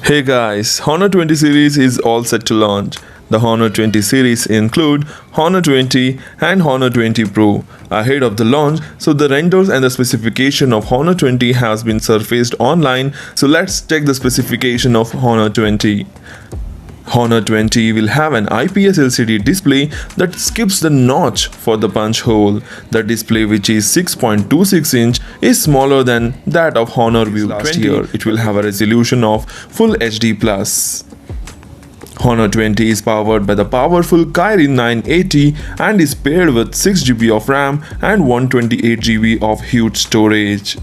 Hey guys, Honor 20 series is all set to launch. The Honor 20 series include Honor 20 and Honor 20 Pro ahead of the launch, so the renders and the specification of Honor 20 has been surfaced online. So let's check the specification of Honor 20. Honor 20 will have an IPS LCD display that skips the notch for the punch hole. The display, which is 6.26 inch, is smaller than that of Honor View last year. It will have a resolution of Full HD+. Honor 20 is powered by the powerful Kirin 980 and is paired with 6GB of RAM and 128GB of huge storage.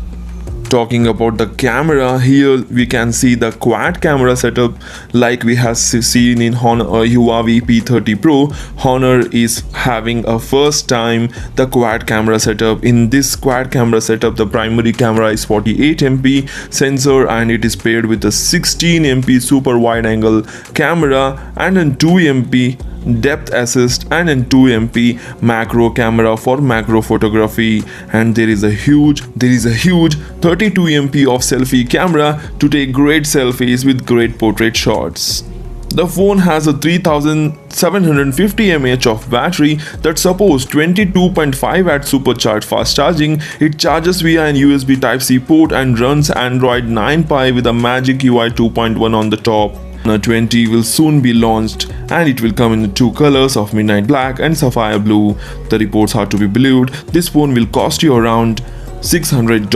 Talking about the camera, here we can see the quad camera setup like we have seen in Huawei P30 Pro. Honor is having a first time the quad camera setup. In this quad camera setup, the primary camera is 48MP sensor and it is paired with a 16MP super wide angle camera and a 2MP depth assist and a 2MP macro camera for macro photography, and there is a huge 32MP of selfie camera to take great selfies with great portrait shots. The phone has a 3750 mAh of battery that supports 22.5W supercharged fast charging. It charges via an USB Type-C port and runs Android 9 Pie with a Magic UI 2.1 on the top. Honor 20 will soon be launched and it will come in two colors of midnight black and sapphire blue. The reports are to be believed. This phone will cost you around $600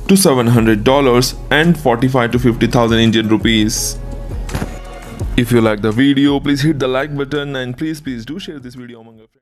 to $700 and 45 to 50,000 Indian rupees. If you like the video, please hit the like button and please do share this video among your friends.